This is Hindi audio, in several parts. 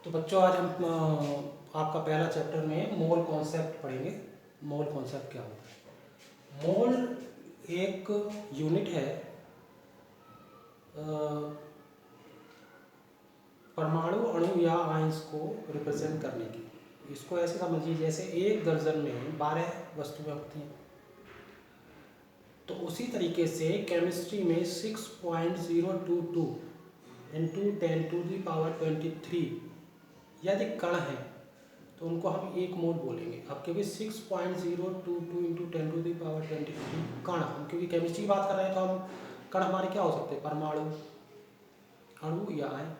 तो बच्चों आज हम आपका पहला चैप्टर में मोल कॉन्सेप्ट पढ़ेंगे। मोल कॉन्सेप्ट क्या होता है? मोल एक यूनिट है परमाणु, अणु या आयंस को रिप्रेजेंट करने की। इसको ऐसे समझिए जैसे एक दर्जन में 12 वस्तुएं होती हैं, तो उसी तरीके से केमिस्ट्री में 6.022 इंटू 10⁻23 यदि कण है तो उनको हम एक मोल बोलेंगे। अब क्योंकि 6.022 इंटू 10⁻23 कण, हम क्योंकि केमिस्ट्री की बात कर रहे हैं तो हम कण हमारे क्या हो सकते हैं? परमाणु, अणु या आयन,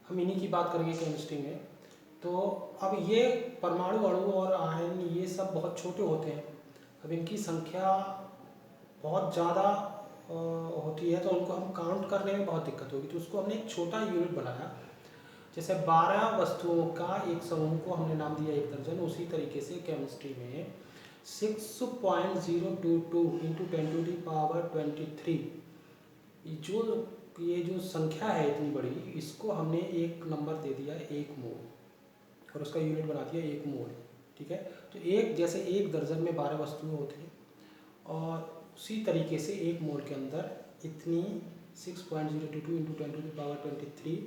हम इन्हीं की बात करेंगे केमिस्ट्री में। तो अब ये परमाणु, अणु और आयन ये सब बहुत छोटे होते हैं। अब इनकी संख्या बहुत ज़्यादा होती है तो उनको हम काउंट करने में बहुत दिक्कत होगी, तो उसको हमने एक छोटा यूनिट बनाया। जैसे 12 वस्तुओं का एक समूह को हमने नाम दिया एक दर्जन, उसी तरीके से केमिस्ट्री में 6.022 इंटू 10⁻23 ये जो संख्या है इतनी बड़ी, इसको हमने एक नंबर दे दिया एक मोल, और उसका यूनिट बना दिया एक मोल। ठीक है, तो एक जैसे एक दर्जन में 12 वस्तुएं होती हैं और उसी तरीके से एक मोल के अंदर इतनी 6.022 इंटू 10⁻23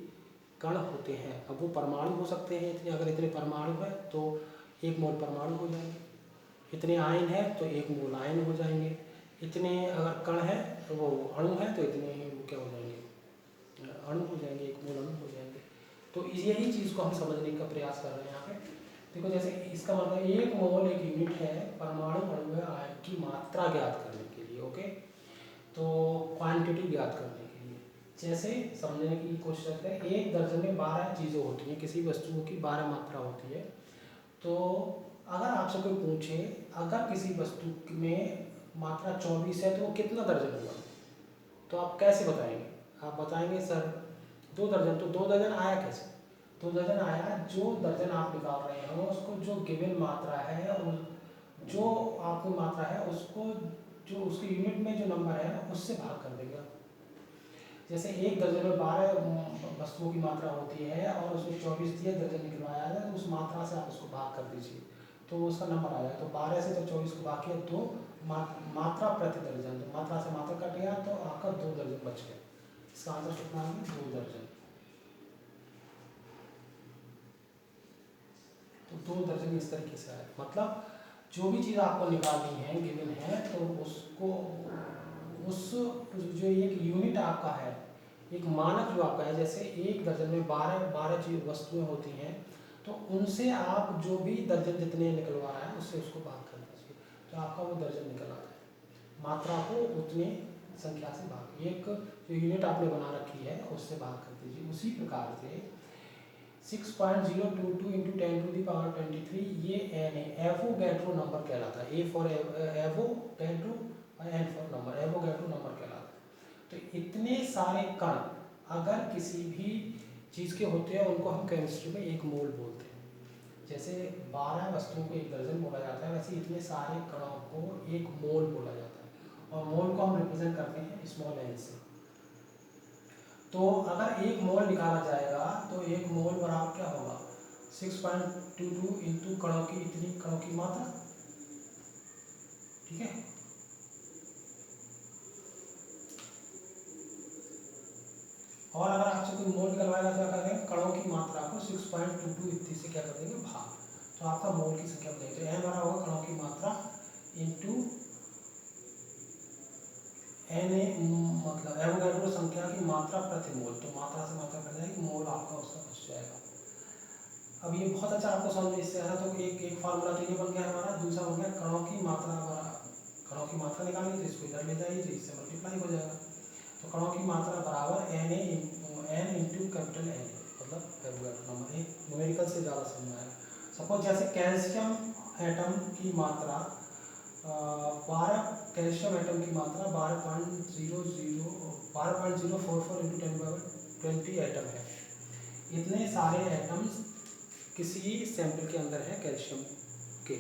कण होते हैं। अब वो परमाणु हो सकते हैं इतने, अगर इतने परमाणु है तो एक मोल परमाणु हो जाएंगे, इतने आयन है तो एक मोल आयन हो जाएंगे, इतने अगर कण है तो वो अणु है तो इतने वो क्या हो जाएंगे? अणु हो जाएंगे, एक मोल अणु हो जाएंगे। तो यही चीज़ को हम समझने का प्रयास कर रहे हैं यहाँ पे। देखो जैसे इसका मतलब एक मोल एक यूनिट है परमाणु, अणु या आयन की मात्रा ज्ञात करने के लिए। ओके, तो क्वांटिटी ज्ञात करने के लिए जैसे समझने की कोशिश करते हैं, एक दर्जन में 12 चीज़ें होती हैं, किसी वस्तुओं की 12 मात्रा होती है। तो अगर आपसे कोई पूछे अगर किसी वस्तु में मात्रा 24 है तो वो कितना दर्जन हुआ, तो आप कैसे बताएंगे? आप बताएंगे सर 2 दर्जन। तो 2 दर्जन आया कैसे? 2 दर्जन आया, जो दर्जन आप निकाल रहे हो उसको जो गिवन मात्रा है और जो आपकी मात्रा है उसको जो उसके यूनिट में जो नंबर है उससे भाग कर देंगे आप। जैसे एक दर्जन में 12 वस्तुओं की मात्रा होती है और उसमें 24 दिया दर्जन निकलवाया है, तो उस मात्रा से आप उसको भाग कर दीजिए तो उसका नंबर आ जाएगा। तो 12 से जब 24 को भाग किया तो मात्रा प्रति दर्जन, तो मात्रा से मात्रा कट गया तो आपका 2 दर्जन बच गया। इसका आंसर कितना आ गया? 2 दर्जन। तो 2 दर्जन इस तरीके से आया। मतलब जो भी चीज़ आपको निकालनी है गिवन है तो उसको उस जो एक यूनिट आपका है, एक मानक जो आपका है, जैसे एक दर्जन में 12 चीज वस्तुएं होती हैं तो उनसे आप जो भी दर्जन जितने निकलवा रहा है उससे उसको भाग कर दीजिए तो आपका वो दर्जन निकल आता है। मात्रा को उतने संख्या से भाग, एक जो यूनिट आपने बना रखी है उससे भाग कर दीजिए। उसी प्रकार से 6.022 इंटू 10⁻23 ये एन है, एवोगैड्रो नंबर कहलाता है। A for Avogadro, N for number, Avogadro number कहलाता है। तो इतने सारे कण अगर किसी भी चीज़ के होते हैं उनको हम केमिस्ट्री में एक मोल बोलते हैं। जैसे 12 वस्तुओं को एक दर्जन बोला जाता है, वैसे इतने सारे कणों को एक मोल बोला जाता है और मोल को हम रिप्रेजेंट करते हैं स्मॉल एन से। तो अगर एक मोल निकाला जाएगा तो एक मोल बराबर क्या होगा? 6.22 इंटू कणों की इतनी कणों की मात्रा। ठीक है, और अगर आपसे कोई मोल निकलवाएगा तो क्या करेंगे? कणों की मात्रा को 6.22 इतनी से क्या कर देंगे? भाग, तो आपका मोल की संख्या बनेगी। तो एन बराबर होगा कणों की मात्रा इंटू एन, मतलब एवोगैड्रो संख्या की मात्रा प्रति मोल, तो मात्रा से मात्रा कर जाएगी, मोल आपका उसका बच जाएगा। अब ये बहुत अच्छा आपको समझ में इससे आ रहा, तो एक फार्मूला तो ये बन गया हमारा। दूसरा बन गया कणों की मात्रा, कणों की मात्रा निकालेंगे तो इसको इधर ले जाइए तो इससे मल्टीप्लाई हो जाएगा। तो कणों की मात्रा बराबर एन इंटू कैपिटल एन, मतलब एवोगैड्रो नंबर। एक न्यूमेरिकल से ज़्यादा समझ में आएगा। सपोज जैसे कैल्शियम एटम की मात्रा 12 कैल्शियम एटम की मात्रा 12.044 इंटू 10⁻20 एटम है। इतने सारे एटम्स किसी सैंपल के अंदर है कैल्शियम के,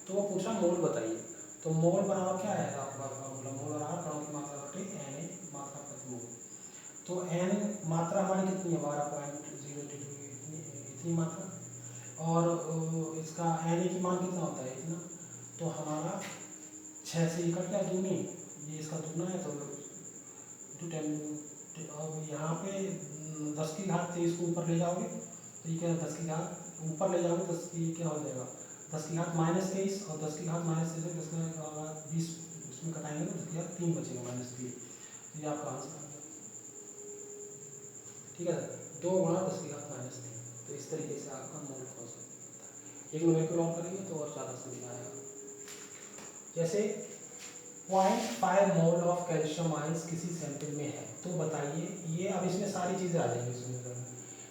तो वो पूछा मोल बताइए। तो मोल बराबर क्या है आपका फॉर्मूला? मोल बराबर कणों की मात्रा बटे एन ए, मात्रा प्रति मोल। तो एन मात्रा हमारी कितनी है? 12.022 इतनी इतनी मात्रा। और इसका Na की मान कितना होता है, इतना। तो हमारा 6 से ये कट गया दूनी, ये इसका दुगना है, तो 10। अब यहाँ पे 10 की घात 23 को ऊपर ले जाओगे तो ये क्या, 10 की घात ऊपर ले जाओगे 10 की क्या हो जाएगा, 10 की घात -23, और 10 की घात -23, 10 की घात 20 इसमें कटाएंगे तो 10 की घात 3 बचेगा -3। तो ये आपका आंसर आ गया। ठीक है सर, 2 × 10 की घात -3। तो इस तरीके से आपका मोल कॉन्सेप्ट होता है। एक नंबर को लॉन्ग करेंगे तो और ज़्यादा समझ आएगा। जैसे 0.5 मोल ऑफ कैल्शियम आयंस किसी सैंपल में है, तो बताइए ये, अब इसमें सारी चीज़ें आ जाएंगी इसमें।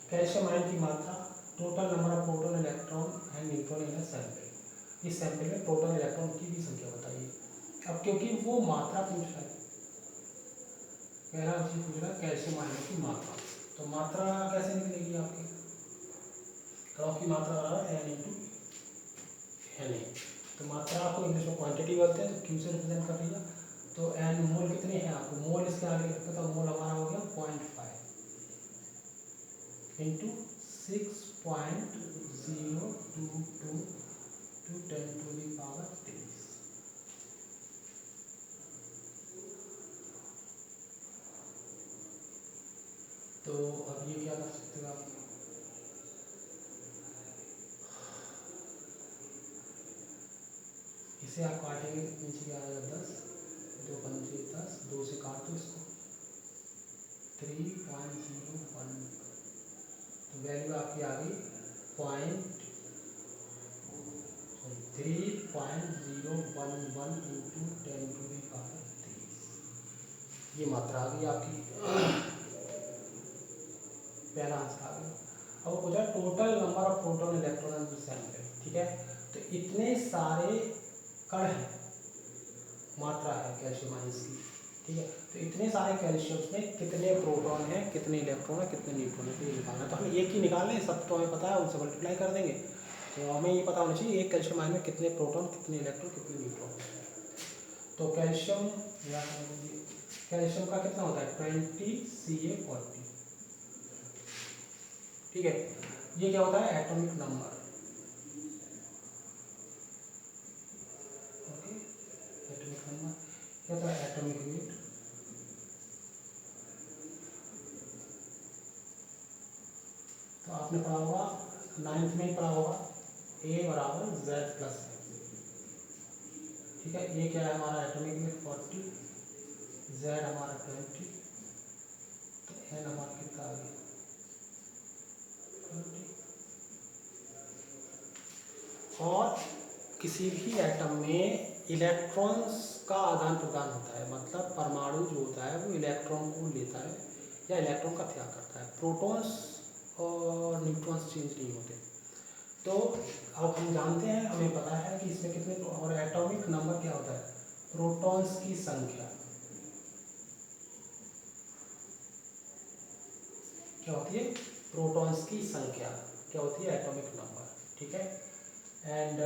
कैल्शियम आयन की मात्रा, total number of proton electron and neutron in a sample. इस सैंपल में प्रोटॉन इलेक्ट्रॉन की भी संख्या बताइए। अब क्योंकि वो मात्रा पूछ रहा है, पहला चीज पूछ रहा है कैल्शियम आयन की मात्रा, तो मात्रा कैसे निकलेगी आपकी, क्रॉस की मात्रा बराबर n × Na। तो मात्रा आपको इंग्लिश में क्वांटिटी बोलते हैं, तो क्यू से रिप्रेजेंट कर लिया। तो n मोल कितने हैं आपको, मोल इसके आगे लिखा था, मोल हमारा हो गया 0.5 × 6.022 × 10⁻23। तो अब ये क्या कर सकते हो आप, इसे आप काटेंगे तो नीचे क्या आएगा 10, 2 × 5 = 10, 2 से काट दो इसको, 3.01। तो वैल्यू आपकी आ गई 3.011 × 10⁻23। ये मात्रा आ गई आपकी, पहला आंसर आ गया। अब वो पूछा total number of proton electron in sample. ठीक है, तो इतने सारे कण हैं, मात्रा है कैल्शियम आयंस की। ठीक है, तो इतने सारे कैल्शियम में कितने प्रोटॉन हैं, कितने इलेक्ट्रॉन है, कितने न्यूट्रॉन है, तो ये निकालना है। तो हम एक ही निकाल लें, सब तो हमें पता है, उनसे मल्टीप्लाई कर देंगे। तो हमें ये पता होना चाहिए एक कैल्शियम आयन में कितने प्रोटॉन, कितने इलेक्ट्रॉन, कितने न्यूट्रॉन। तो कैल्शियम कैल्शियम का कितना होता है 20 Ca40। ठीक है, ये क्या होता है atomic number. Okay, atomic number क्या होता है, एटॉमिक वेट। तो आपने पढ़ा होगा 9th में ही पढ़ा होगा, A = Z+। ठीक है, ये क्या है हमारा एटॉमिक वेट 40, Z हमारा 20, तो N हमारा कितना आ गया 20। और किसी भी एटम में इलेक्ट्रॉन्स का आदान प्रदान होता है, मतलब परमाणु जो होता है वो इलेक्ट्रॉन को लेता है या इलेक्ट्रॉन का त्याग करता है। प्रोटॉन्स और न्यूट्रॉन्स चेंज नहीं होते। तो अब हम जानते हैं, हमें पता है कि इसमें कितने, और एटॉमिक नंबर क्या होता है प्रोटॉन्स की संख्या। क्या होती है, प्रोटॉन्स की संख्या क्या होती है, एटॉमिक नंबर। ठीक है, एंड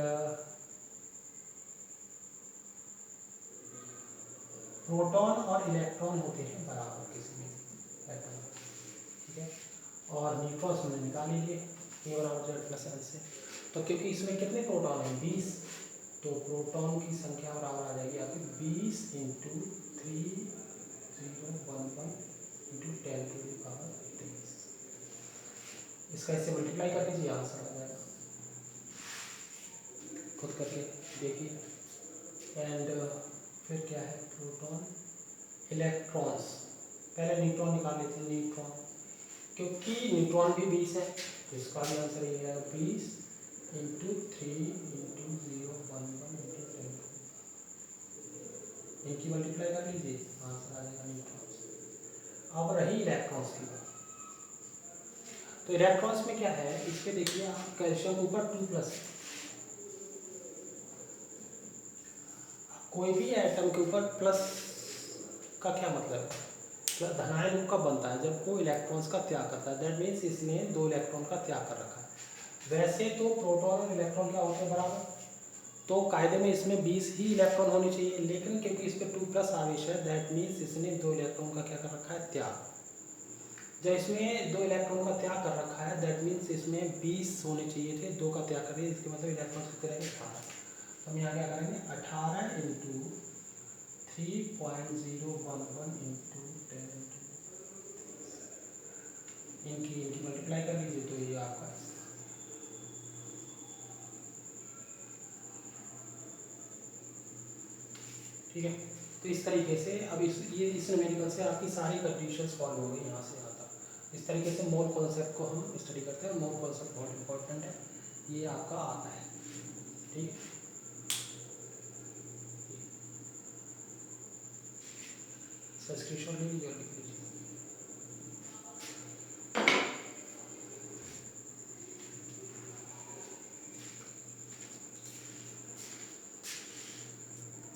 प्रोटॉन और इलेक्ट्रॉन होते हैं बराबर किसी में एटम में। ठीक है, और न्यूट्रॉन्स हमने निकाल लीजिए A = Z+N से। तो क्योंकि इसमें कितने प्रोटॉन हैं 20, तो प्रोटॉन की संख्या बराबर आ जाएगी आपकी 20 × 3011 × 10⁻23। इसका इससे मल्टीप्लाई कर लीजिए, आंसर आ जाएगा, खुद करके देखिए। एंड फिर क्या है प्रोटॉन, इलेक्ट्रॉन्स, पहले न्यूट्रॉन निकाल लेते हैं। न्यूट्रॉन, क्योंकि न्यूट्रॉन भी 20 है, तो इसका भी आंसर ये है 20 × 3 × 011 × 10। इनकी मल्टीप्लाई कर लीजिए, आंसर आ जाएगा न्यूट्रॉन्स। अब रही इलेक्ट्रॉन्स की बात, तो इलेक्ट्रॉन्स में क्या है, इस पे देखिए आप, कैल्शियम ऊपर 2+, कोई भी एटम के ऊपर प्लस का क्या मतलब है, प्लस धनायन कब बनता है, जब कोई इलेक्ट्रॉन्स का त्याग करता है, दैट मीन्स इसने 2 इलेक्ट्रॉन का त्याग कर रखा है। वैसे तो प्रोटॉन और इलेक्ट्रॉन क्या होते हैं बराबर, तो कायदे में इसमें 20 ही इलेक्ट्रॉन होने चाहिए, लेकिन क्योंकि इस पर 2+ आवेश है, दैट मीन्स इसने 2 इलेक्ट्रॉन का क्या कर रखा है त्याग। जब इसमें 2 इलेक्ट्रॉन का त्याग कर रखा है, दैट मीन्स इसमें 20 होने चाहिए थे, 2 का त्याग करिए, इसके मतलब इलेक्ट्रॉन कितने रहेंगे 18। तो हम यहाँ क्या करेंगे 18 इंटू 3.011 इंटू 10 इनकी मल्टीप्लाई कर लीजिए, तो ये आपका ठीक है। तो इस तरीके से अब इस न्यूमेरिकल से आपकी सारी कंडीशंस फॉलो हो गई यहाँ से यहाँ तक। इस तरीके से मोल कॉन्सेप्ट को हम स्टडी करते हैं। मोल कॉन्सेप्ट बहुत इंपॉर्टेंट है, ये आपका आता है, ठीक। इसका स्क्रीनशॉट ले लीजिए और लिख लीजिए।